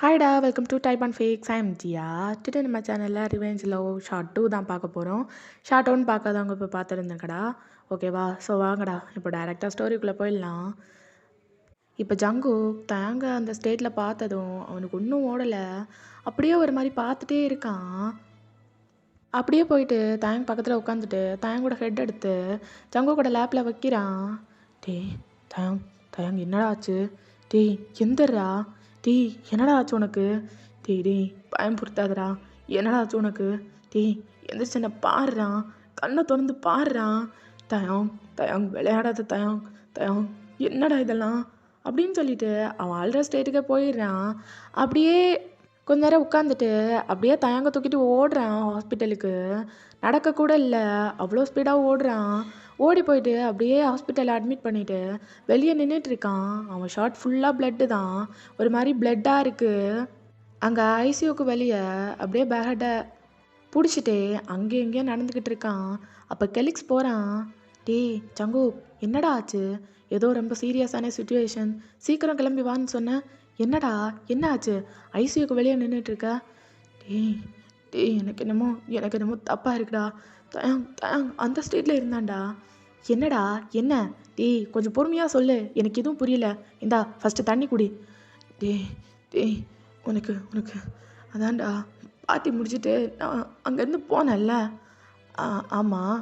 ஹாய்டா welcome to type and facts I'm Jiya. Today நம்ம சேனலில் revenge love short 2 தான் பார்க்க போகிறோம். ஷார்ட் 1 பார்க்காதவங்க இப்போ பார்த்துருந்தேங்கடா. ஓகேவா? ஸோ வாங்கடா இப்போ டேரெக்டாக ஸ்டோரிக்குள்ளே போயிடலாம். இப்போ ஜங்கு தேங்க அந்த ஸ்டேட்டில் பார்த்ததும் அவனுக்கு ஒன்றும் ஓடலை. அப்படியே ஒரு மாதிரி பார்த்துட்டே இருக்கான். அப்படியே போயிட்டு தேங் பக்கத்தில் உட்காந்துட்டு தேங்கோட ஹெட் எடுத்து ஜங்கு கூட லேப்பில் வைக்கிறான். டேய் தேங் தேங் என்னடா ஆச்சு? டேய் எந்தரா? டேய் என்னடா ஆச்சு உனக்கு? டேய் பயம் பொறுத்தாதடா. என்னடா ஆச்சு உனக்கு? டேய் எந்திரிச்சு என்ன பாடுறான், கண்ணை திறந்து பாடுறான். தயம் தயம் விளையாடாத தயம் தயம் என்னடா இதெல்லாம் அப்படின்னு சொல்லிட்டு அவன் ஆல்ரெடி ஸ்டேட்டுக்கே போயிடுறான். அப்படியே கொஞ்ச நேரம் உட்காந்துட்டு அப்படியே தயங்க தூக்கிட்டு ஓடுறான் ஹாஸ்பிட்டலுக்கு. நடக்கக்கூட இல்லை, அவ்வளோ ஸ்பீடாக ஓடுறான். ஓடி போயிட்டு அப்படியே ஹாஸ்பிட்டலில் அட்மிட் பண்ணிவிட்டு வெளியே நின்றுட்டு இருக்கான். அவன் ஷார்ட் ஃபுல்லாக பிளட்டு தான், ஒரு மாதிரி பிளட்டாக இருக்குது. அங்கே ஐசியூக்கு வெளியே அப்படியே பேகட்டை பிடிச்சிட்டு அங்கேயும் இங்கேயும் நடந்துக்கிட்டு இருக்கான். அப்போ கெலிக்ஸ் போகிறான். டேய் சங்கு என்னடா ஆச்சு? ஏதோ ரொம்ப சீரியஸான சுச்சுவேஷன், சீக்கிரம் கிளம்பி வான்னு சொன்னேன். என்னடா என்ன ஆச்சு? ஐசியூக்கு வெளியே நின்றுட்டுருக்க. டேய் டேய் எனக்கு என்னமோ தப்பாக இருக்குடா. தயாங் தயாங் அந்த ஸ்டேட்டில் இருந்தான்டா. என்னடா என்ன? டேய் கொஞ்சம் பொறுமையாக சொல்லு, எனக்கு எதுவும் புரியல. இந்தா ஃபஸ்ட்டு தண்ணி குடி. டேய் டேய் உனக்கு உனக்கு அதான்டா பார்ட்டி முடிச்சுட்டு நான் அங்கேருந்து போனேன்ல. ஆமாம்,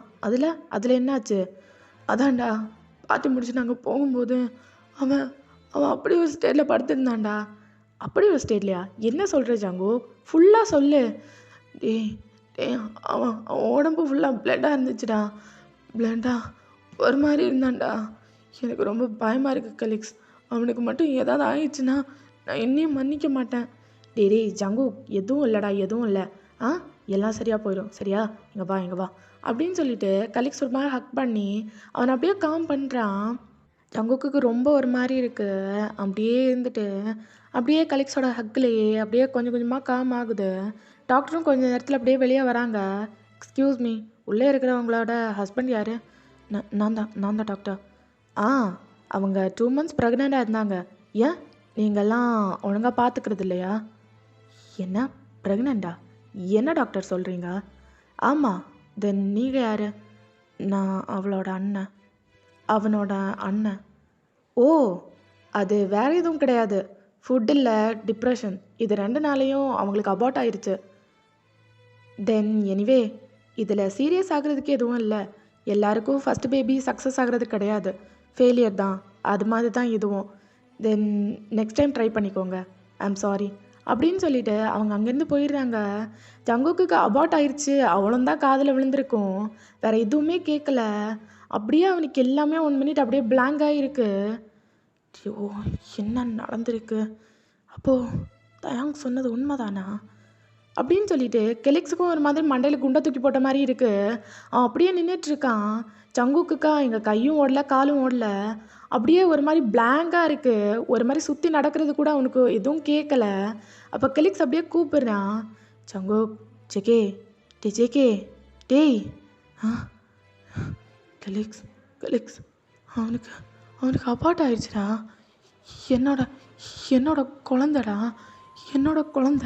அதில் என்னாச்சு? அதான்டா பார்ட்டி முடிச்சுட்டு அங்கே போகும்போது அவன் அவன் அப்படி ஒரு ஸ்டேட்டில் படுத்திருந்தான்டா. அப்படி ஒரு ஸ்டேட்லையா? என்ன சொல்கிற ஜங்கு? ஃபுல்லாக சொல்லு. டேய் டேய் அவன் அவன் உடம்பு ஃபுல்லாக பிளட்டாக இருந்துச்சுடா. பிளட்டாக ஒரு மாதிரி இருந்தான்டா. எனக்கு ரொம்ப பயமாக இருக்குது கலீக்ஸ். அவனுக்கு மட்டும் ஏதாவது ஆயிடுச்சுன்னா நான் என்னையும் மன்னிக்க மாட்டேன். டேய் ஜங்கு எதுவும் இல்லைடா, எதுவும் இல்லை. எல்லாம் சரியாக போயிடும், சரியா? இங்கே வா அப்படின்னு சொல்லிட்டு கலீக்ஸ் ஒரு மாதிரி ஹக் பண்ணி அவனை அப்படியே காம் பண்ணுறான். ஜங்குக்கு ரொம்ப ஒரு மாதிரி இருக்குது. அப்படியே இருந்துட்டு அப்படியே கலீக்ஸோட ஹக்லேயே அப்படியே கொஞ்சம் கொஞ்சமாக காம் ஆகுது. டாக்டரும் கொஞ்சம் நேரத்தில் அப்படியே வெளியே வராங்க. எக்ஸ்கியூஸ் மீ, உள்ளே இருக்கிறவங்களோட ஹஸ்பண்ட் யார்? நான் தான் டாக்டர். அவங்க 2 months ப்ரெக்னெண்ட்டாக இருந்தாங்க. ஏன் நீங்கள்லாம் ஒழுங்காக பார்த்துக்கிறது இல்லையா? என்ன ப்ரெக்னெண்ட்டா? என்ன டாக்டர் சொல்கிறீங்க? ஆமாம், தென் நீங்கள் யார்? நான் அவனோட அண்ணன். ஓ, அது வேறு எதுவும் கிடையாது. ஃபுட் இல்லை, டிப்ரெஷன், இது 2 நாளையும் அவங்களுக்கு அபார்ட் ஆயிடுச்சு. தென் எனிவே இதில் சீரியஸ் ஆகிறதுக்கு எதுவும் இல்லை. எல்லாருக்கும் ஃபஸ்ட் பேபி சக்ஸஸ் ஆகிறது கிடையாது, ஃபெயிலியர் தான். அது மாதிரி தான் இதுவும். தென் நெக்ஸ்ட் டைம் ட்ரை பண்ணிக்கோங்க. ஐம் சாரி அப்படின்னு சொல்லிட்டு அவங்க அங்கேருந்து போயிடுறாங்க. ஜங்குக்கு அபார்ட் ஆயிடுச்சு, அவளும் தான் காதில் விழுந்திருக்கும், வேறு எதுவுமே கேட்கல. அப்படியே அவனுக்கு எல்லாமே 1 minute அப்படியே பிளாங்க் ஆகிருக்கு. ஐயோ என்ன நடந்திருக்கு? அப்போது தயாங் சொன்னது உண்மைதானா அப்படின்னு சொல்லிட்டு கெலிக்ஸுக்கும் ஒரு மாதிரி மண்டையில் குண்டை தூக்கி போட்ட மாதிரி இருக்குது. அவன் அப்படியே நின்றுட்டுருக்கான். ஜங்குக்குக்கா எங்கள் கையும் ஓடல காலும் ஓடல, அப்படியே ஒரு மாதிரி பிளாங்காக இருக்குது. ஒரு மாதிரி சுற்றி நடக்கிறது கூட அவனுக்கு எதுவும் கேட்கல. அப்போ கெலிக்ஸ் அப்படியே கூப்பிடுறான். ஜங்குக், ஜெகே, டே ஜெகே, டேய். கெலிக்ஸ் கெலிக்ஸ் அவனுக்கு அபார்ட் ஆயிடுச்சுடா. என்னோட குழந்தடா, என்னோட குழந்த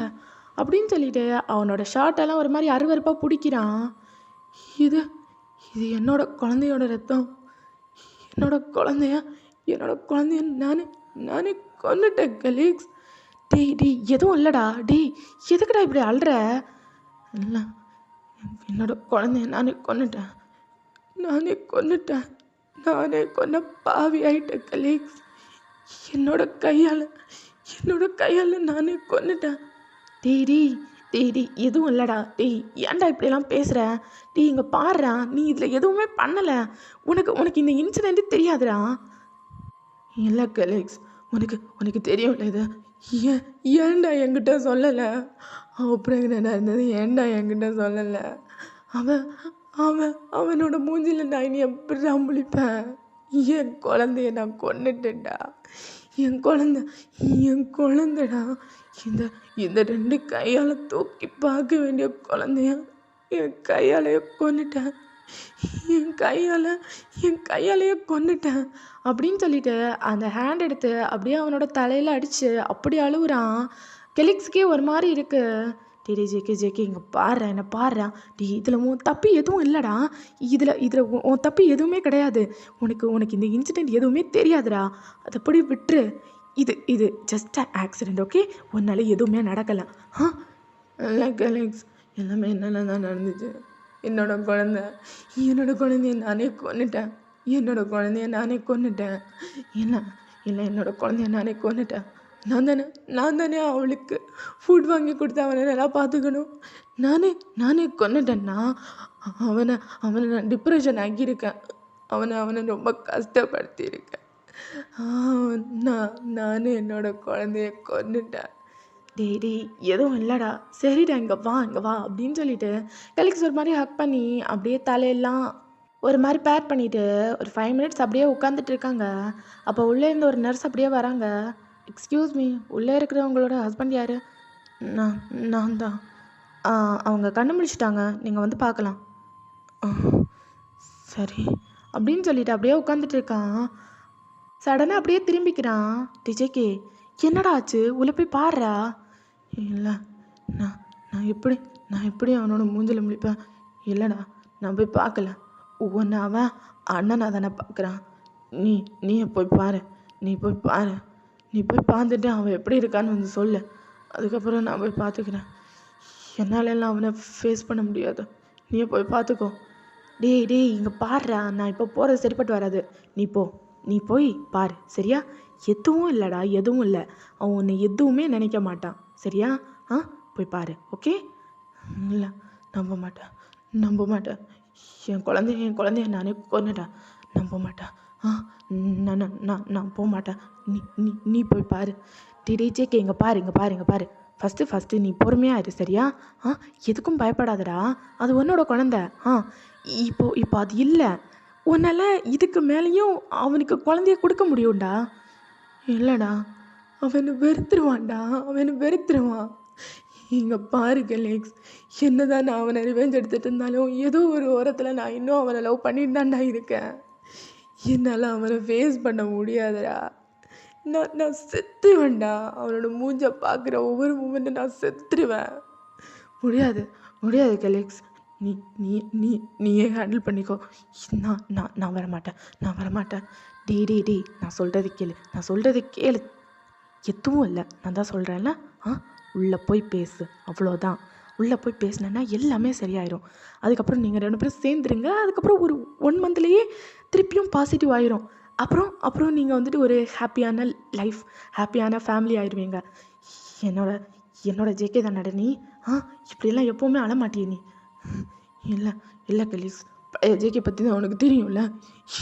அப்படின்னு சொல்லிட்டு அவனோட ஷார்ட்டெல்லாம் ஒரு மாதிரி அருவருப்பாக பிடிக்கிறான். இது என்னோட குழந்தையோட ரத்தம், என்னோட குழந்தைய நானே கொன்னுட்டேன் கலீக்ஸ். டேய் எதுவும் இல்லைடா. டேய் எதுக்குடா இப்படி அழுற? இல்லை, என்னோட குழந்தைய நானே கொன்ன பாவி ஆயிட்டேன் கலீக்ஸ். என்னோட கையால் நானே கொன்னுட்டேன். டேய் எதுவும் இல்லைடா. டேய் ஏன்டா இப்படியெல்லாம் பேசுகிற? டேய் இங்கே பாடுறா, நீ இதில் எதுவுமே பண்ணலை. உனக்கு இந்த இன்சிடெண்ட்டு தெரியாதுடா. இல்லை கலீக்ஸ், உனக்கு தெரியும்ல இது. ஏன்டா என்கிட்ட சொல்லலை? அவன் ப்ரெக்னெண்ட்டாக இருந்தது ஏன்டா என்கிட்ட சொல்லலை? அவனோட மூஞ்சில் நான் இனி எப்படி முழிப்பேன்? என் குழந்தைய நான் கொன்னுட்டேன்டா. என் குழந்தைடா. இந்த 2 கையால் தூக்கி பார்க்க வேண்டிய குழந்தைய என் கையாலேயே கொன்னுட்டேன். அப்படின்னு சொல்லிட்டு அந்த ஹேண்ட் எடுத்து அப்படியே அவனோட தலையில் அடித்து அப்படி அழுகுறான். கெலிக்ஸ்க்கே ஒரு மாதிரி இருக்கு. டேய் ஜேகே ஜேகே இங்கே பாடுறா என்ன பாடுறா. டே இதில் உன் தப்பு எதுவும் இல்லைடா. இதில் உன் தப்பு எதுவுமே கிடையாது. உனக்கு உனக்கு இந்த இன்சிடெண்ட் எதுவுமே தெரியாதுடா. அதை அப்படி விட்டுரு. இது இது ஜஸ்ட் ஆக்சிடெண்ட். ஓகே, உன்னால எதுவுமே நடக்கலை. இல்லை கெலிக்ஸ், எல்லாமே என்னால் தான் நடந்துச்சு. என்னோட குழந்தைய நானே கொன்னுட்டேன். இல்லை இல்லை, என்னோட குழந்தைய நானே கொன்னுட்டேன். நான் தானே அவளுக்கு ஃபுட் வாங்கி கொடுத்து அவனை நல்லா பார்த்துக்கணும். நானே கொன்னுட்டேன்னா அவனை நான் டிப்ரெஷன் ஆக்கியிருக்கேன். அவனை ரொம்ப கஷ்டப்படுத்தியிருக்கேன். நானே என்னோட குழந்தைய கொன்னுட்டேன். டேய் எதுவும் இல்லைடா, சரிடா இங்கே வா அப்படின்னு சொல்லிட்டு கெலிக்ஸ் ஒரு மாதிரி ஹக் பண்ணி அப்படியே தலையெல்லாம் ஒரு மாதிரி பேர் பண்ணிவிட்டு ஒரு 5 மினிட்ஸ் அப்படியே உட்காந்துட்டு இருக்காங்க. அப்போ உள்ளே இருந்து ஒரு நர்ஸ் அப்படியே வராங்க. எக்ஸ்கியூஸ் மீ, உள்ளே இருக்கிறவங்களோட ஹஸ்பண்ட் யார்? நான் தான். அவங்க கண்ணு முழிச்சிட்டாங்க, நீங்கள் வந்து பார்க்கலாம். சரி அப்படின்னு சொல்லிட்டு அப்படியே உட்காந்துட்டு இருக்கான். சடனாக அப்படியே திரும்பிக்கிறான். டிஜேகே என்னடா ஆச்சு, உள்ளே போய் பாடுறா. இல்லை, நான் எப்படி அவனோட மூஞ்சில் முழிப்பேன்? இல்லைடா, நான் போய் பார்க்கல. ஒன்று அவன் அண்ணனை தானே பார்க்குறான். நீ போய் பாரு. நீ போய் பார்த்துட்டு அவன் எப்படி இருக்கான்னு வந்து சொல்லு. அதுக்கப்புறம் நான் போய் பார்த்துக்கிறேன். என்னாலெல்லாம் அவனை ஃபேஸ் பண்ண முடியாது. நீயே போய் பார்த்துக்கோ. டேய் இங்கே பாடுறா. நான் இப்போ போகிறது சரிப்பட்டு வராது. நீ போய் பாரு, சரியா? எதுவும் இல்லைடா, எதுவும் இல்லை. அவன் உன்னை எதுவுமே நினைக்க மாட்டான், சரியா? போய் பாரு, ஓகே? இல்லை, நம்ப மாட்டேன். என் குழந்தைய நானே கொன்னுட்டேன். நம்ப மாட்டேன். நான் போக மாட்டேன். நீ போய் பாரு. ஜேகே இங்கே பாரு. ஃபஸ்ட்டு நீ பொறுமையாக இரு, சரியா? எதுக்கும் பயப்படாதடா. அது உன்னோட குழந்தை. இப்போ அது இல்லை. உன்னால் இதுக்கு மேலேயும் அவனுக்கு குழந்தைய கொடுக்க முடியும்டா. இல்லைடா, அவனை வெறுத்துருவான். இங்கே பாரு கெலிக்ஸ், என்னதான் நான் அவனை ரிவெஞ்ச் எடுத்துகிட்டு இருந்தாலும் ஏதோ ஒரு ஓரத்தில் நான் இன்னும் அவனை லவ் பண்ணிட்டு தான்டா இருக்கேன். என்னால் அவனை ஃபேஸ் பண்ண முடியாதுடா. நான் செத்துருவேன்டா. அவனோட மூஞ்சை பார்க்குற ஒவ்வொரு மூமெண்ட்டும் நான் செத்துருவேன். முடியாது கெலிக்ஸ். நீயே ஹேண்டில் பண்ணிக்கோ. நான் வரமாட்டேன். டேய் நான் சொல்கிறது கேளு. எதுவும் இல்லை, நான் தான் சொல்கிறேன்ல. உள்ளே போய் பேசு, அவ்வளோதான். உள்ளே போய் பேசினேன்னா எல்லாமே சரியாயிடும். அதுக்கப்புறம் நீங்கள் 2 பேரும் சேர்ந்துருங்க. அதுக்கப்புறம் ஒரு 1 மந்த்லேயே திருப்பியும் பாசிட்டிவ் ஆயிரும். அப்புறம் நீங்கள் வந்துட்டு ஒரு ஹாப்பியான ஃபேமிலி ஆயிடுவீங்க. என்னோட ஜேகே தானடா நீ. இப்படியெல்லாம் எப்போவுமே அழமாட்டியே நீ. இல்லை கெலிக்ஸ், பழைய ஜேகே பற்றி தான் உனக்கு தெரியும்ல,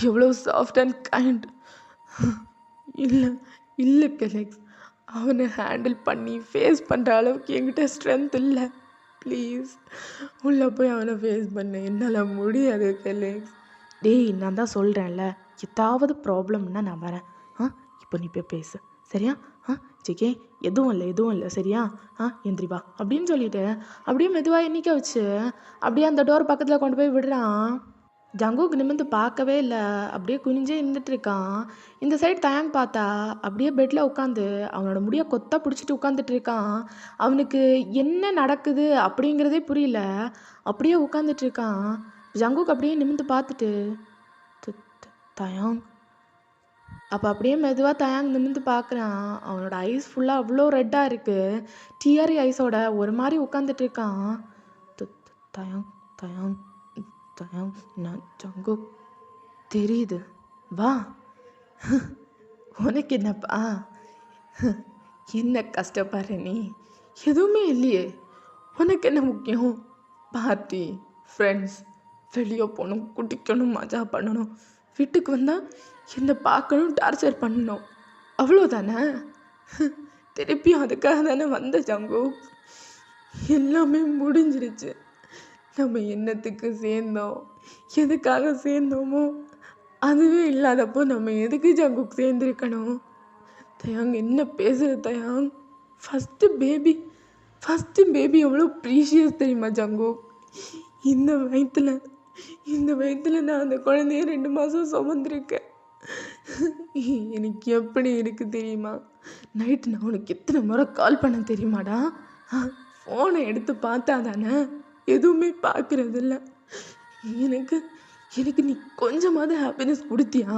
எவ்வளோ சாஃப்ட் அண்ட் கைண்ட். இல்லை கெலிக்ஸ், அவனை ஹேண்டில் பண்ணி ஃபேஸ் பண்ணுற அளவுக்கு என்கிட்ட ஸ்ட்ரென்த் இல்லை. ப்ளீஸ் உள்ளே போய் அவனை ஃபேஸ் பண்ண என்னால் முடியாது கெலிக்ஸ். டேய் நான் தான் சொல்கிறேன்ல, ஏதாவது ப்ராப்ளம்னா நான் வரேன். இப்போ நீ போய் பேசு, சரியா? ஜேகே எதுவும் இல்லை சரியா? எந்திரி வா அப்படின்னு சொல்லிட்டு அப்படியே மெதுவாக எண்ணிக்க வச்சு அப்படியே அந்த டோர் பக்கத்தில் கொண்டு போய் விடுறான். ஜங்குக்கு நிமிர்ந்து பார்க்கவே இல்லை, அப்படியே குனிஞ்சே இருந்துட்டு இருக்கான். இந்த சைடு தயாங் பார்த்தா அப்படியே பெட்டில் உட்காந்து அவனோட முடியை கொத்தா பிடிச்சிட்டு உட்காந்துட்டு இருக்கான். அவனுக்கு என்ன நடக்குது அப்படிங்கிறதே புரியல, அப்படியே உட்காந்துட்டு இருக்கான். ஜங்குக்கு அப்படியே நிமிர்ந்து பார்த்துட்டு தயாங். அப்போ அப்படியே மெதுவாக தயாங் நிமிர்ந்து பார்க்குறான். அவனோட ஐஸ் ஃபுல்லாக அவ்வளோ ரெட்டாக இருக்குது. டிஆர்இ ஐஸோட ஒரு மாதிரி உட்காந்துட்டு இருக்கான். தயாங் நான் ஜங்குக் தெரியுது, வா. உனக்கு என்னப்பா, என்ன கஷ்டப்படுற நீ? எதுவுமே இல்லையே. உனக்கு என்ன முக்கியம்? பார்ட்டி, ஃப்ரெண்ட்ஸ், வெளியே போகணும், குடிக்கணும், மஜா பண்ணணும். வீட்டுக்கு வந்தால் என்னை பார்க்கணும், டார்ச்சர் பண்ணணும், அவ்வளோதானே? திருப்பியும் அதுக்காக தானே வந்த ஜங்குக். எல்லாமே முடிஞ்சிருச்சு. நம்ம என்னத்துக்கு சேர்ந்தோம், எதுக்காக சேர்ந்தோமோ அதுவே இல்லாதப்போ நம்ம எதுக்கு ஜங்குக் சேர்ந்துருக்கணும்? தயாங் என்ன பேசுகிற தயாங்? ஃபஸ்ட்டு பேபி எவ்வளோ ப்ரீஷியஸ் தெரியுமா ஜங்குக்? இந்த வயிற்றுல நான் அந்த குழந்தைய 2 மாதம் சுமந்துருக்கேன். எனக்கு எப்படி இருக்குது தெரியுமா? நைட்டு நான் உனக்கு எத்தனை முறை கால் பண்ண தெரியுமாடா? ஃபோனை எடுத்து பார்த்தா தானே? எதுவுமே பார்க்கறதில்ல. எனக்கு எனக்கு நீ கொஞ்சமாவது ஹாப்பினஸ் கொடுத்தியா?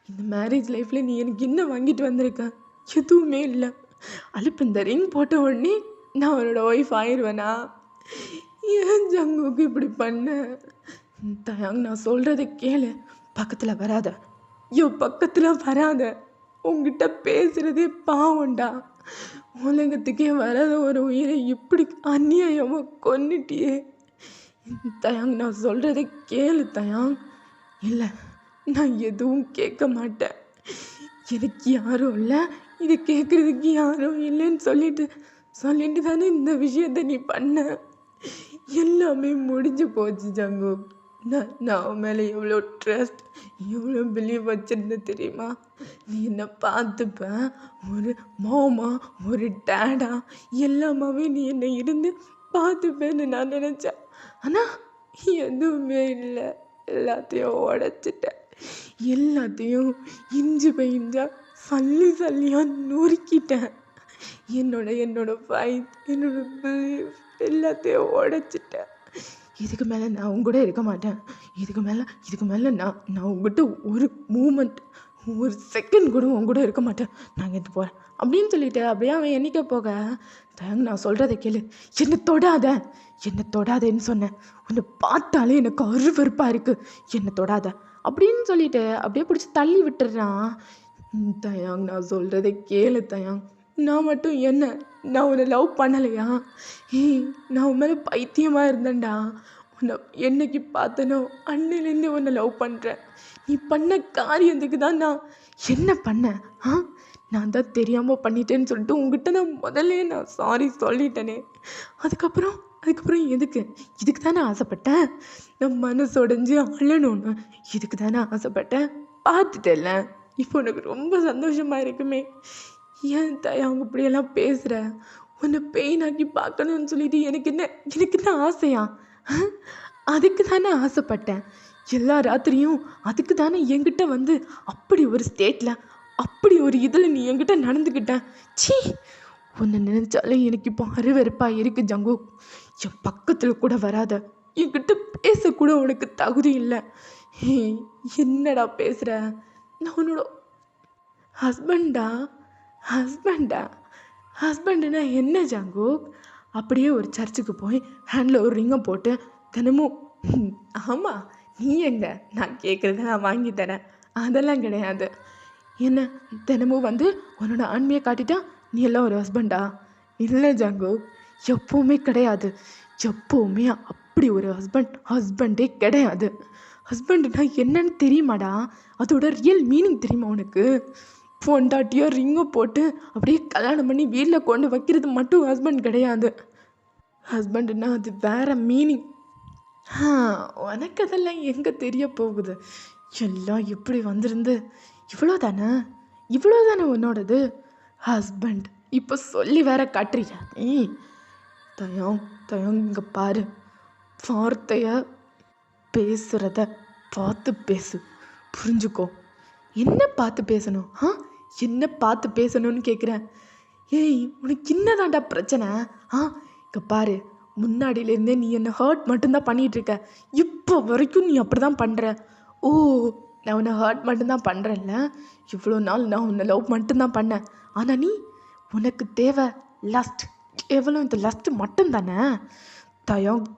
இந்த மேரேஜ் லைஃப்பில் நீ எனக்கு என்ன வாங்கிட்டு வந்திருக்க? எதுவுமே இல்லை. அலுப்பு இந்த ரிங் போட்ட உடனே நான் அவனோட ஒய்ஃப் ஆயிடுவேனா? ஏன் ஜங்குக்கு இப்படி பண்ண? தயாங், நான் சொல்கிறத கேளு. பக்கத்தில் வராத, என் பக்கத்தில் வராத. உங்ககிட்ட பேசுகிறதே பாவம்டா. உலகத்துக்கே வராத ஒரு உயிரை இப்படி அநியாயமாக கொன்னுட்டியே. தயாங், நான் சொல்கிறத கேளு தயாங். இல்லை, நான் எதுவும் கேட்க மாட்டேன். எனக்கு யாரும் இல்லை, இது கேட்குறதுக்கு யாரும் இல்லைன்னு சொல்லிட்டு தானே இந்த விஷயத்த நீ பண்ண. எல்லாமே முடிஞ்சு போச்சு ஜங்கு. நான் அவன் மேலே எவ்வளோ ட்ரஸ்ட், எவ்வளோ பிலீவ் வச்சுருந்தேன் தெரியுமா? நீ என்னை பார்த்துப்ப, ஒரு மாமா, ஒரு டேடா, எல்லாமாவே நீ என்னை இருந்து பார்த்துப்பேன்னு நான் நினச்சேன். ஆனால் எதுவுமே இல்லை. எல்லாத்தையும் உடைச்சிட்டேன். எல்லாத்தையும் இஞ்சி பைஞ்சா சல்லியாக நொறுக்கிட்டேன். என்னோட ஃபைட், என்னோட பிலீஃப் எல்லாத்தையும் உடைச்சிட்டேன். இதுக்கு மேலே நான் உங்க கூட இருக்க மாட்டேன். இதுக்கு மேலே நான் உங்ககிட்ட ஒரு மூமெண்ட், ஒரு செகண்ட் கூட உங்க கூட இருக்க மாட்டேன். நான் எடுத்து போகிறேன் அப்படின்னு சொல்லிட்டு அப்படியே அவன் எண்ணிக்க போக, தயங்க, நான் சொல்கிறத கேளு. என்னை தொடாதேன்னு சொன்னேன். உன்னை பார்த்தாலே எனக்கு அருவருப்பாக இருக்குது. என்னை தொடாத அப்படின்னு சொல்லிட்டு அப்படியே பிடிச்சி தள்ளி விட்டுறான். தயாங், நான் சொல்கிறத கேளு தயாங். நான் மட்டும் என்ன, நான் உன்னை லவ் பண்ணலையா? நான் உன் மேலே பைத்தியமாக இருந்தேன்டா. உன்னை என்னைக்கு பார்த்தனோ அன்னிலேருந்து உன்னை லவ் பண்ணுறேன். நீ பண்ண காரியத்துக்கு தான் நான் என்ன பண்ணேன்? நான் தான் தெரியாமல் பண்ணிட்டேன்னு சொல்லிட்டு உங்ககிட்ட நான் முதல்ல சாரி சொல்லிட்டேனே. அதுக்கப்புறம் இதுக்கு தானே ஆசைப்பட்டேன். நான் மனசு உடைஞ்சு அழணும்னு இதுக்கு தானே ஆசைப்பட்டேன். பார்த்துட்டேன்ல, இப்போ உனக்கு ரொம்ப சந்தோஷமாக இருக்குமே. ஏன் அவங்க இப்படியெல்லாம் பேசுகிற? உன்னை பெயின் ஆக்கி பார்க்கணும்னு சொல்லிட்டு எனக்கு என்ன ஆசையா? அதுக்கு தானே ஆசைப்பட்டேன். எல்லா ராத்திரியும் அதுக்கு தானே என்கிட்ட வந்து அப்படி ஒரு ஸ்டேட்டில், அப்படி ஒரு இதில் நீ என்கிட்ட நடந்துக்கிட்ட. சீ, உன்னை நினைச்சாலே எனக்கு இப்போ அருவருப்பாக இருக்கு ஜங்கு. என் பக்கத்தில் கூட வராத. என்கிட்ட பேசக்கூட உனக்கு தகுதி இல்லை. என்னடா பேசுகிற? நான் உன்னோட ஹஸ்பண்டுனா என்ன ஜங்கு? அப்படியே ஒரு சர்ச்சுக்கு போய் ஹேண்டில் ஒரு ரிங்கை போட்டு தினமும், ஆமாம், நீ எங்க, நான் கேட்குறத நான் வாங்கி தரேன், அதெல்லாம் கிடையாது. என்ன தினமும் வந்து உன்னோட ஆண்மையை காட்டிட்டா நீ எல்லாம் ஒரு ஹஸ்பண்டா? இல்லை ஜங்கு, எப்போவுமே கிடையாது. எப்போவுமே அப்படி ஒரு ஹஸ்பண்டே கிடையாது. ஹஸ்பண்டுனா என்னன்னு தெரியுமாடா? அதோட ரியல் மீனிங் தெரியுமா உனக்கு? பொண்டாட்டியோ ரிங்கை போட்டு அப்படியே கல்யாணம் பண்ணி வீட்டில் கொண்டு வைக்கிறது மட்டும் ஹஸ்பண்ட் கிடையாது. ஹஸ்பண்டுன்னா அது வேற மீனிங். உனக்கு அதெல்லாம் எங்கே தெரிய போகுது? எல்லாம் எப்படி வந்திருந்து இவ்வளோதானே உன்னோடது ஹஸ்பண்ட். இப்போ சொல்லி வேற காட்டுறியா நீ? தயம் இங்கே பாரு, வார்த்தைய பேசுகிறத பார்த்து பேசு, புரிஞ்சுக்கோ. என்ன பார்த்து பேசணும்? என்ன பார்த்து பேசணும்னு கேட்குறேன். உனக்கு என்னதான்டா பிரச்சனை? இங்கே பாரு, முன்னாடியிலேருந்தே நீ என்னை ஹர்ட் மட்டும்தான் பண்ணிகிட்ருக்க. இப்போ வரைக்கும் நீ அப்படி தான் பண்ணுற. ஓ, நான் உன்னை ஹர்ட் மட்டும்தான் பண்ணுறேன்ல. இவ்வளோ நாள் நான் உன்னை லவ் மட்டும்தான் பண்ணேன். ஆனால் உனக்கு தேவை லஸ்ட். கேவலம் இந்த லஸ்ட்டு மட்டும்தானே.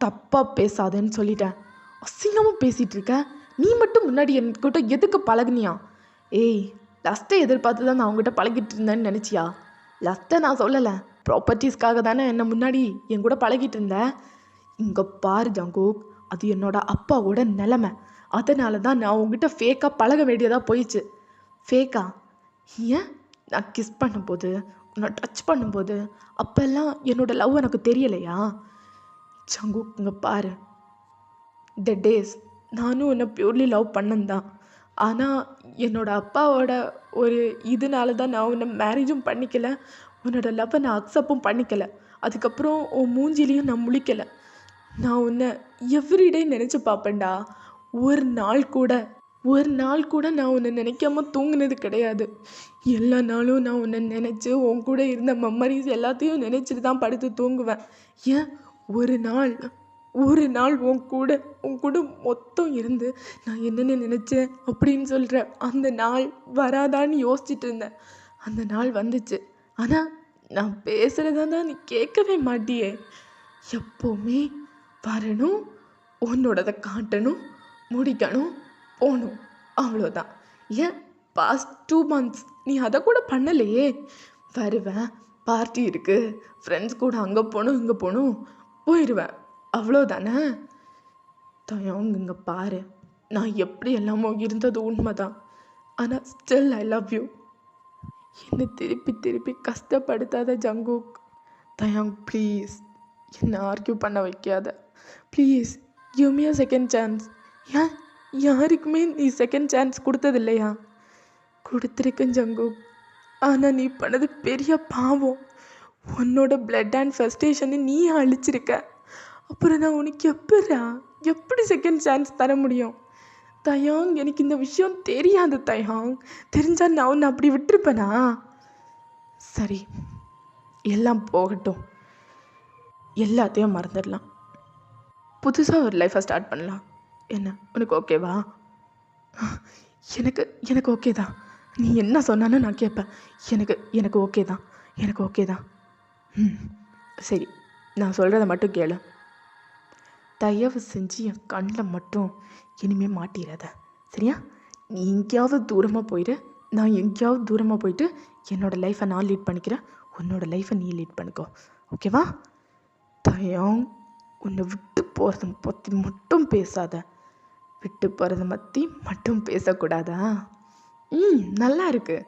தப்பாக பேசாதேன்னு சொல்லிட்டேன். அசிங்கமாக பேசிகிட்டு இருக்க. நீ மட்டும் முன்னாடி என்கிட்ட எதுக்கு பழகுனியா? லஸ்ட்டை எதிர்பார்த்து தான் நான் அவங்ககிட்ட பழகிட்டு இருந்தேன்னு நினச்சியா? லஸ்ட்டை நான் சொல்லலை, ப்ராப்பர்ட்டிஸ்க்காக தானே என்னை முன்னாடி என் கூட பழகிட்டு இருந்தேன். இங்கே பாரு ஜங்கூக், அது என்னோட அப்பாவோட நிலைமை. அதனால தான் நான் உங்ககிட்ட ஃபேக்காக பழக வேண்டியதாக போயிடுச்சு. ஃபேக்கா? ஏன் நான் கிஸ் பண்ணும்போது, நான் டச் பண்ணும்போது அப்போல்லாம் என்னோட லவ் எனக்கு தெரியலையா? ஜங்கூக், இங்கே பாரு, த டேஸ் நானும் உன்னை பியூர்லி லவ் பண்ணந்தான். ஆனால் என்னோடய அப்பாவோட ஒரு இதனால தான் நான் உன்னை மேரேஜும் பண்ணிக்கலை, உன்னோட லவ்வை நான் அக்செப்டும் பண்ணிக்கலை. அதுக்கப்புறம் உன் மூஞ்சிலையும் நான் முழிக்கலை. நான் உன்னை எவ்ரிடே நினச்சி பார்ப்பேன்டா. ஒரு நாள் கூட ஒரு நாள் கூட நான் உன்னை நினைக்காம தூங்குனது கிடையாது. எல்லா நாளும் நான் உன்னை நினச்சி உன் கூட இருந்த மெமரிஸ் எல்லாத்தையும் நினச்சிட்டு தான் படுத்து தூங்குவேன். ஏன் ஒரு நாள் ஒரு நாள் உன் கூட மொத்தம் இருந்து நான் என்னென்ன நினச்சேன் அப்படின்னு சொல்கிற அந்த நாள் வராதான்னு யோசிச்சுட்டு இருந்தேன். அந்த நாள் வந்துச்சு. ஆனால் நான் பேசுகிறதா தான் நீ கேட்கவே மாட்டியே. எப்போவுமே வரணும், உன்னோடதை காட்டணும், முடிக்கணும், போகணும், அவ்வளோதான். ஏன் பாஸ்ட் 2 months நீ அதை கூட பண்ணலையே. வருவேன், பார்ட்டி இருக்குது, ஃப்ரெண்ட்ஸ் கூட அங்கே போகணும் இங்கே போகணும், போயிடுவேன், அவ்வளோதானே. தயம் இங்கே பாரு, நான் எப்படி எல்லாமோ இருந்தது உண்மைதான். ஆனால் ஸ்டில் ஐ லவ் யூ. என்னை திருப்பி திருப்பி கஷ்டப்படுத்தாத ஜங்குக். தயம் ப்ளீஸ் என்னை ஆர்கியூ பண்ண வைக்காத. Please give me a second chance. ஏன் யாருக்குமே நீ செகண்ட் சான்ஸ் கொடுத்தது இல்லையா? கொடுத்துருக்கேன் ஜங்குக். ஆனால் நீ பண்ணது பெரிய பாவம். உன்னோட பிளட் அண்ட் ஃபெஸ்டேஷனை நீ அழிச்சிருக்க. அப்புறம் நான் உனக்கு எப்படி செகண்ட் சான்ஸ் தர முடியும்? தயாங், எனக்கு இந்த விஷயம் தெரியாது தயாங். தெரிஞ்சா நான் உன்னை அப்படி விட்டுருப்பேனா? சரி, எல்லாம் போகட்டும், எல்லாத்தையும் மறந்துடலாம், புதுசாக ஒரு லைஃப்பை ஸ்டார்ட் பண்ணலாம். என்ன உனக்கு ஓகேவா? எனக்கு ஓகே தான். நீ என்ன சொன்னாலும் நான் கேட்பேன். எனக்கு ஓகே தான், எனக்கு ஓகே தான். சரி, நான் சொல்கிறத மட்டும் கேளு. தயவு செஞ்சு என் கண்ணில் மட்டும் இனிமேல் மாட்டிடாத, சரியா? நீ எங்கேயாவது தூரமாக போயிடு, நான் எங்கேயாவது தூரமாக போயிட்டு என்னோடய லைஃப்பை நான் லீட் பண்ணிக்கிறேன், உன்னோட லைஃப்பை நீ லீட் பண்ணிக்கோ, ஓகேவா? தயம், உன்னை விட்டு போகிறத பற்றி மட்டும் பேசாத. விட்டு போகிறத பற்றி மட்டும் பேசக்கூடாதா? நல்லா இருக்கு.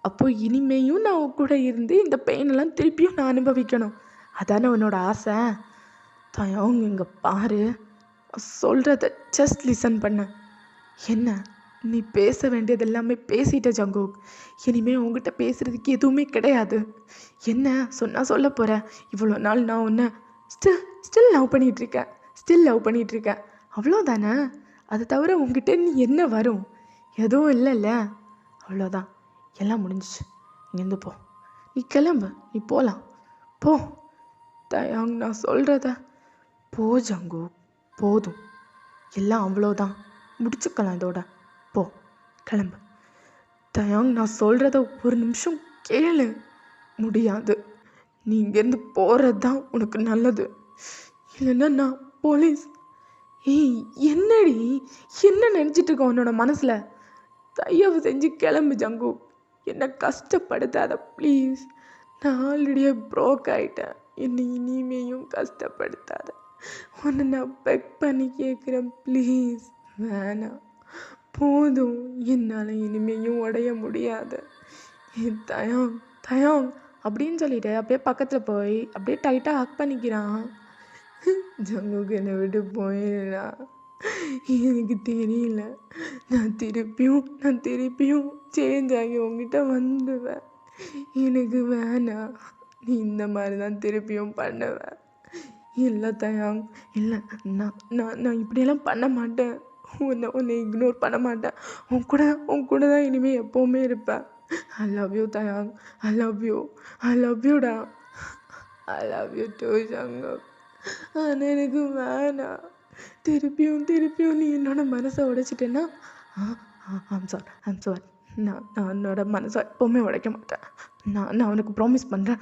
அப்போது இனிமேயும் நான் உன் கூட இருந்து இந்த பெயினெல்லாம் திருப்பியும் நான் அனுபவிக்கணும், அதானே உன்னோட ஆசை? தயம் இங்கே பாரு, சொல்கிறத ஜஸ்ட் லிசன் பண்ண. என்ன நீ பேச வேண்டியது எல்லாமே பேசிட்ட ஜங்குக். இனிமேல் உங்ககிட்ட பேசுகிறதுக்கு எதுவுமே கிடையாது. என்ன சொன்னால் சொல்ல போகிறேன். இவ்வளோ நாள் நான் உன்னை ஸ்டில் லவ் பண்ணிகிட்ருக்கேன், அவ்வளோதானே. அதை தவிர உங்ககிட்ட நீ என்ன வரும்? எதுவும் இல்லைல்ல, அவ்வளோதான், எல்லாம் முடிஞ்சிச்சு. இங்கேருந்து போ, நீ கிளம்பு, நீ போகலாம், போ. தயாங், நான் சொல்கிறத போ ஜங்கு, போதும், எல்லாம் அவ்வளோதான், முடிச்சுக்கலாம் இதோட, போ, கிளம்பு. தயாங், நான் சொல்கிறத ஒரு நிமிஷம் கேளு. முடியாது, நீ இங்கேருந்து போகிறது தான் உனக்கு நல்லது, இல்லைன்னா நான் போலீஸ். ஏய், என்னடி என்ன நினச்சிட்டு இருக்க உன்னோட மனசில்? தயவு செஞ்சு கிளம்பு ஜங்கு, என்னை கஷ்டப்படுத்தாத ப்ளீஸ். நான் ஆல்ரெடியே ப்ரோக் ஆகிட்டேன், என்னை இனிமேயும் கஷ்டப்படுத்தாத. உன்னை நான் பெக் பண்ணி கேட்குறேன் ப்ளீஸ். வேணாம், போதும், என்னால் இனிமேயும் உடைய முடியாது. தயாங் தயாங் அப்படின்னு சொல்லிட்டு அப்படியே பக்கத்தில் போய் அப்படியே டைட்டாக ஹக் பண்ணிக்கிறான். ஜங்குக்கு என்னை விட்டு போயிடா, எனக்கு தெரியல, நான் திருப்பியும் சேஞ்ச் ஆகி உங்ககிட்ட வந்துடுவேன். எனக்கு வேணாம், நீ இந்த மாதிரி தான் திருப்பியும் பண்ணுவேன். இல்லை தயாங், இல்லை, நான் இப்படியெல்லாம் பண்ண மாட்டேன். உன்னை இக்னோர் பண்ண மாட்டேன். உன் கூட தான் இனிமேல் எப்போவுமே இருப்பேன். ஐ லவ் யூ தயாங், ஐ லவ் யூடா, ஐ லவ் யூ டூ ஜங்கு. ஆனால் எனக்கு வேணாம். திருப்பியும் நீ என்னோட மனசை உடைச்சிட்டேன்னா ஐம் சாரி. நான் உன்னோட மனசை எப்போவுமே உடைக்க மாட்டேன். நான் உனக்கு ப்ராமிஸ் பண்ணுறேன்.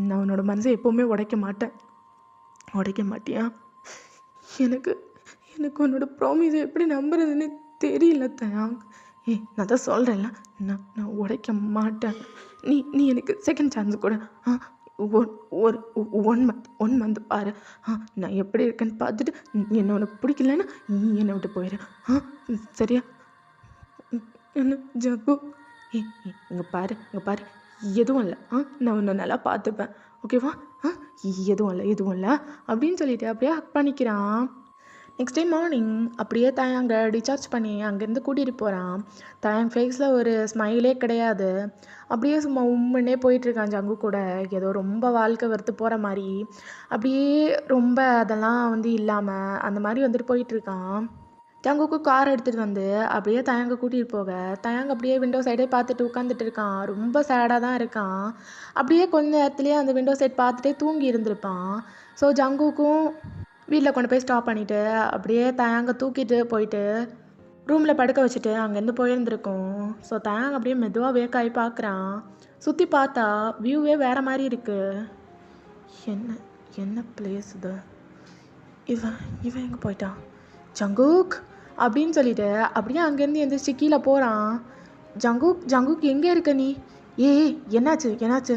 நான் உன்னோட மனசை எப்போவுமே உடைக்க மாட்டியா? எனக்கு உன்னோட ப்ராமிஸை எப்படி நம்புறதுன்னு தெரியல தயாங். நான் தான் சொல்கிறேன்ல, நான் உடைக்க மாட்டேன். நீ எனக்கு செகண்ட் சான்ஸ் கூட. ஒரு 1 month பாரு. நான் எப்படி இருக்கேன்னு பார்த்துட்டு என்ன உனக்கு பிடிக்கலன்னா நீ என்னை விட்டு போயிடு. சரியா? என்ன ஜகு, இங்கே பாரு, எதுவும் இல்லை. நான் உன்னை நல்லா பார்த்துப்பேன், ஓகேவா? எதுவும் இல்லை அப்படின்னு சொல்லிட்டு அப்படியே ஹக் பண்ணிக்கிறான். நெக்ஸ்ட் டே மார்னிங் அப்படியே தயாங்க டிஸ்சார்ஜ் பண்ணி அங்கேருந்து கூட்டிகிட்டு போகிறான். தயாங் ஃபேஸில் ஒரு ஸ்மைலே கிடையாது. அப்படியே சும்மா உம்முன்னே போயிட்டுருக்கான் ஜங்கு கூட. ஏதோ ரொம்ப வாழ்க்கை வெறுத்து போகிற மாதிரி, அப்படியே ரொம்ப அதெல்லாம் இல்லாமல் அந்த மாதிரி வந்துட்டு போயிட்டுருக்கான். ஜங்குக்கு கார் எடுத்துகிட்டு வந்து அப்படியே தயங்க கூட்டிகிட்டு போக தயங்க அப்படியே விண்டோ சைடே பார்த்துட்டு உட்காந்துட்டு இருக்கான். ரொம்ப சேடாக தான் இருக்கான். அப்படியே கொஞ்ச நேரத்துலேயே அந்த விண்டோ சைட் பார்த்துட்டே தூங்கி இருந்திருப்பான். ஸோ ஜங்குக்கும் வீட்டில் கொண்டு போய் ஸ்டாப் பண்ணிவிட்டு அப்படியே தயங்க தூக்கிட்டு போயிட்டு ரூமில் படுக்க வச்சுட்டு அங்கேருந்து போயிருந்துருக்கோம். ஸோ தயங்க அப்படியே மெதுவாக வேக்காகி பார்க்குறான். சுற்றி பார்த்தா வியூவே வேறு மாதிரி இருக்குது. என்ன என்ன பிளேஸ் இது? இவன் இவன் எங்கே போயிட்டான்? ஜங்குக் அப்படின்னு சொல்லிட்டு அப்படியே அங்கேருந்து எந்திரிச்சு கீழே போகிறான். ஜங்குக் ஜங்குக் எங்கே இருக்க நீ? ஏய் என்னாச்சு என்னாச்சு?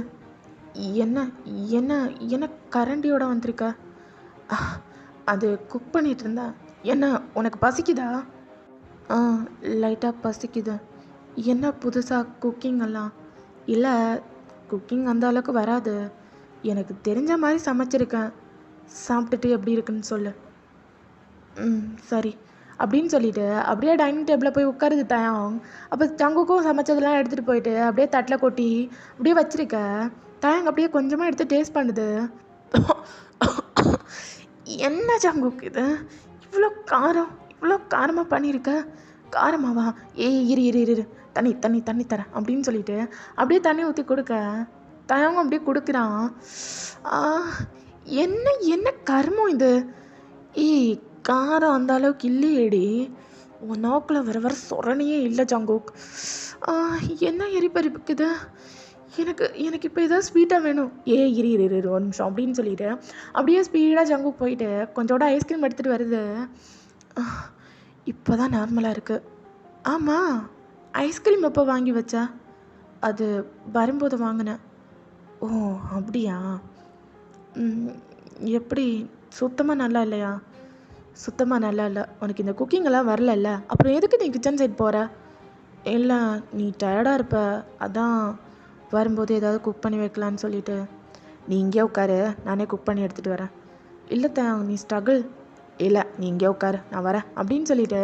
என்ன என்ன என்ன கரண்டியோட வந்திருக்க? அது குக் பண்ணிட்டு இருந்தா. என்ன உனக்கு பசிக்குதா? லைட்டாக பசிக்குது. என்ன புதுசாக குக்கிங் எல்லாம்? இல்லை, குக்கிங் அந்த அளவுக்கு வராது. எனக்கு தெரிஞ்ச மாதிரி சமைச்சிருக்கேன். சாப்பிட்டுட்டு எப்படி இருக்குன்னு சொல்லு. சரி அப்படின்னு சொல்லிட்டு அப்படியே டைனிங் டேபிளில் போய் உட்காருது தயாங். அப்போ ஜங்குக்கும் சமைச்சதெல்லாம் எடுத்துகிட்டு போயிட்டு அப்படியே தட்டில் கொட்டி அப்படியே வச்சிருக்க. தயாங் அப்படியே கொஞ்சமாக எடுத்து டேஸ்ட் பண்ணுது. என்ன ஜங்குக் இது? இவ்வளோ காரமாக பண்ணியிருக்க? காரமாவா? இரு இரு இரு தண்ணி தண்ணி தண்ணி தரேன் அப்படின்னு சொல்லிட்டு அப்படியே தண்ணி ஊற்றி கொடுக்க தயாங்க அப்படியே கொடுக்குறான். என்ன என்ன கர்மம் இது? காரம் அந்த அளவுக்கு இல்லையேடி. உன் நாக்கில் வர சொரணையே இல்லை ஜங்குக். என்ன எரிப்பறிப்புக்குது? எனக்கு இப்போ ஏதாவது ஸ்வீட்டாக வேணும். இரு இரு இரு ஒரு நிமிஷம் அப்படின்னு சொல்லிட்டு அப்படியே ஸ்பீடாக ஜங்குக் போயிட்டு கொஞ்சோட ஐஸ்கிரீம் எடுத்துகிட்டு வருது. இப்போ தான் நார்மலாக இருக்குது. ஆமாம், ஐஸ்கிரீம் எப்போ வாங்கி வச்சா? அது வரும்போது வாங்கினேன். ஓ அப்படியா? எப்படி சுத்தமாக நல்லா இல்லையா? சுத்தமாக நல்லா இல்லை. உனக்கு இந்த குக்கிங்கெல்லாம் வரல. அப்புறம் எதுக்கு நீ கிச்சன் சைட் போகிற? இல்லை, நீ டயர்டாக இருப்ப, அதான் வரும்போது ஏதாவது குக் பண்ணி வைக்கலான்னு சொல்லிட்டு. நீ இங்கே உட்காரு, நானே குக் பண்ணி எடுத்துகிட்டு வரேன். இல்லை தயாங், நீ ஸ்ட்ரகிள். இல்லை, நீ இங்கே உட்காரு, நான் வரேன் அப்படின்னு சொல்லிட்டு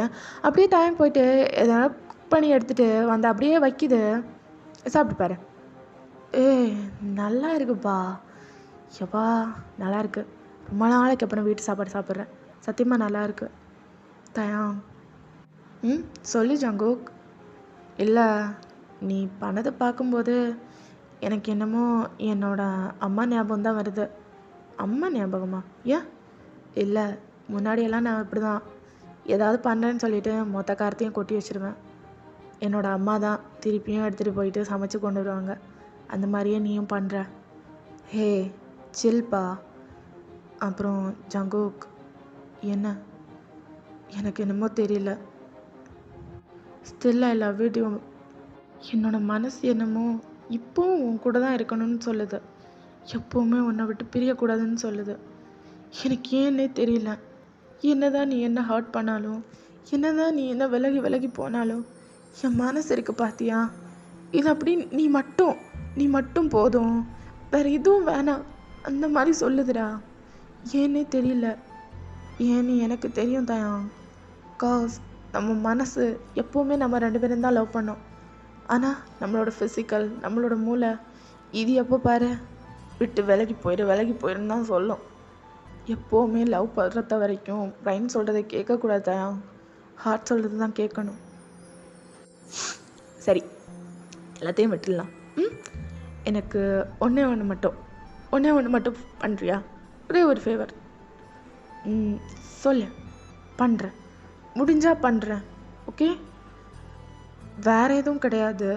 அப்படியே தயாங் போயிட்டு ஏதாவது குக் பண்ணி எடுத்துகிட்டு வந்து அப்படியே வைக்கிது. சாப்பிட்டு பாரு. நல்லா இருக்குப்பா. எப்பா நல்லா இருக்கு. ரொம்ப நாளைக்கு அப்புறம் வீட்டு சாப்பாடு சாப்பிட்றேன். சத்தியமாக நல்லா இருக்கு. தயாங் சொல்லு ஜங்குக். இல்லை, நீ பண்ணதை பார்க்கும்போது எனக்கு என்னமோ என்னோட அம்மா ஞாபகம் தான் வருது. அம்மா ஞாபகமா? ஏன்? இல்லை, முன்னாடியெல்லாம் நான் இப்படி தான் ஏதாவது பண்ணுறேன்னு சொல்லிட்டு மொத்த காரத்தையும் கொட்டி வச்சுருவேன். என்னோட அம்மா தான் திருப்பியும் எடுத்துகிட்டு போயிட்டு சமைச்சு கொண்டு வருவாங்க. அந்த மாதிரியே நீயும் பண்ணுற. ஹே சில்பா. அப்புறம் ஜங்குக், என்ன? எனக்கு என்னமோ தெரியல. Still I love it you. என்னோட மனசு என்னமோ இப்போவும் உன் கூட தான் இருக்கணும்னு சொல்லுது. எப்போவுமே உன்னை விட்டு பிரியக்கூடாதுன்னு சொல்லுது. எனக்கு ஏன்னே தெரியல. என்னதான் நீ என்ன ஹர்ட் பண்ணாலும், என்னதான் நீ என்ன விலகி விலகி போனாலும் என் மனசு இருக்கு பார்த்தியா? இது அப்படி நீ மட்டும் போதும், வேற எதுவும் வேணாம் அந்த மாதிரி சொல்லுதுடா. ஏன்னே தெரியல. ஏன்னு எனக்கு தெரியும் தயாங். காஸ் நம்ம மனசு எப்போவுமே நம்ம 2 பேரும் தான் லவ் பண்ணோம். ஆனால் நம்மளோட ஃபிசிக்கல், நம்மளோட மூளை இது எப்போ பாரு விட்டு விலகி போயிடுன்னு தான் சொல்லும். எப்போவுமே லவ் பண்ணுறத வரைக்கும் பிரைன் சொல்கிறத கேட்கக்கூடாது தயாங். ஹார்ட் சொல்கிறது தான் கேட்கணும். சரி, எல்லாத்தையும் விட்டுடலாம். எனக்கு ஒன்றே ஒன்று மட்டும் பண்ணுறியா? ஒரே ஒரு ஃபேவர். சொல்லு, பண்ணுறேன், முடிஞ்சால் பண்ணுறேன். ஓகே? வேறு எதுவும் கிடையாது.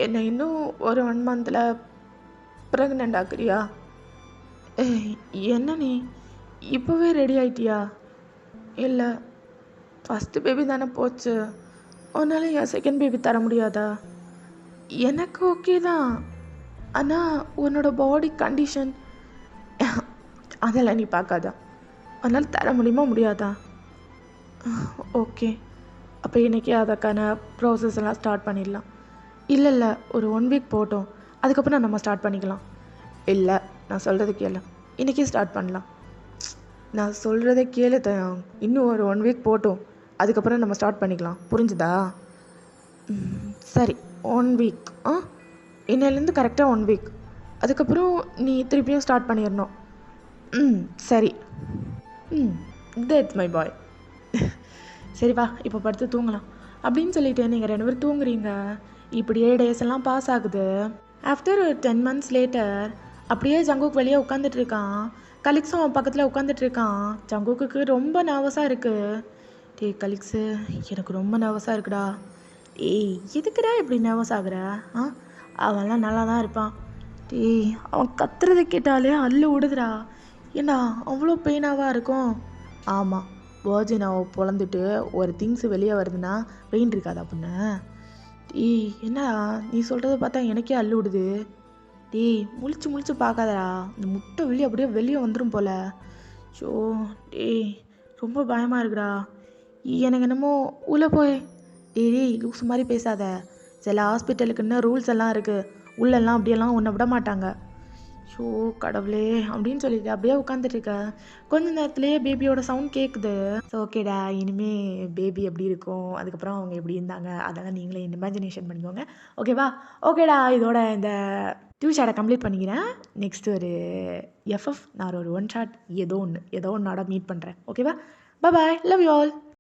என்னை இன்னும் ஒரு 1 மந்தில் ப்ரெக்னென்ட் ஆக்குறியா? என்ன நீ இப்போவே ரெடி ஆகிட்டியா? இல்லை, ஃபஸ்ட்டு பேபி தானே போச்சு, உன்னால் என் செகண்ட் பேபி தர முடியாதா? எனக்கு ஓகே தான், ஆனால் உன்னோட பாடி கண்டிஷன் அதெல்லாம் நீ பார்க்காதா? அதனால் தர முடியாதா? ஓகே, அப்போ இன்றைக்கி அதற்கான ப்ராசஸ் எல்லாம் ஸ்டார்ட் பண்ணிடலாம். இல்லை, ஒரு 1 வீக் போட்டோம், அதுக்கப்புறம் நம்ம ஸ்டார்ட் பண்ணிக்கலாம். இல்லை, நான் சொல்கிறது கேளு, இன்றைக்கே ஸ்டார்ட் பண்ணலாம். நான் சொல்கிறத கேளு தயாங். இன்னும் ஒரு 1 வீக் போட்டோம், அதுக்கப்புறம் நம்ம ஸ்டார்ட் பண்ணிக்கலாம். புரிஞ்சுதா? சரி, 1 வீக். இன்னையிலேருந்து கரெக்டாக 1 வீக். அதுக்கப்புறம் நீ திருப்பியும் ஸ்டார்ட் பண்ணிடணும். சரி. That's my boy. சரி வா இப்போ படுத்து தூங்கலாம் அப்படின்னு சொல்லிட்டு நீங்கள் 2 பேரும் தூங்குறீங்க. இப்படியே டேஸ் எல்லாம் பாஸ் ஆகுது. ஆஃப்டர் ஒரு 10 மந்த்ஸ் லேட்டர் அப்படியே ஜங்குக் வெளியே உட்காந்துட்டு இருக்கான். கலிக்ஸும் அவன் பக்கத்தில் உட்காந்துட்டு இருக்கான். ஜங்குக்கு ரொம்ப நர்வஸாக இருக்குது. டேய் கலிக்ஸு, எனக்கு ரொம்ப நர்வஸாக இருக்குடா. ஏய் எதுக்குடா இப்படி நர்வஸ் ஆகுற? ஆ அவன்லாம் நல்லா தான் இருப்பான். டேய் அவன் கத்துறதை கேட்டாலே அல்லு விடுதுடா. ஏண்டா அவ்வளோ பெயினாவா இருக்கும்? ஆமாம், வேர்ஜினாவை பொழந்துட்டு ஒரு திங்ஸ் வெளியே வருதுன்னா பெயின் இருக்காதா பொண்ணு? டேய் என்னடா நீ சொல்கிறத பார்த்தா எனக்கே அல்லு விடுது. டேய் முழிச்சு முழிச்சு பார்க்காதடா, இந்த முட்டை வெளியே அப்படியே வெளியே வந்துடும் போல. ஸோ டேய் ரொம்ப பயமாக இருக்குடா. எனக்கு என்னமோ உள்ளே போய் டேய் லூஸ் மாதிரி பேசாத. சில ஹாஸ்பிட்டலுக்குன்னு ரூல்ஸ் எல்லாம் இருக்குது. உள்ளெல்லாம் அப்படியெல்லாம் உன்னை விட மாட்டாங்க. ஷோ கடவுளே அப்படின்னு சொல்லிட்டு அப்படியே உட்காந்துட்டு இருக்க. கொஞ்ச நேரத்துலேயே பேபியோட சவுண்ட் கேட்குது. ஸோ ஓகேடா, இனிமே பேபி எப்படி இருக்கும், அதுக்கப்புறம் அவங்க எப்படி இருந்தாங்க, அதெல்லாம் நீங்களே இமேஜினேஷன் பண்ணிக்கோங்க. ஓகேவா? ஓகேடா, இதோட இந்த 2 ஷார்ட்டை கம்ப்ளீட் பண்ணிக்கிறேன். நெக்ஸ்ட் ஒரு எஃப்எஃப் நான் ஒரு 1 ஷார்ட் ஏதோ ஒன்றோட மீட் பண்ணுறேன். ஓகேவா? பாய், லவ் யூ ஆல்.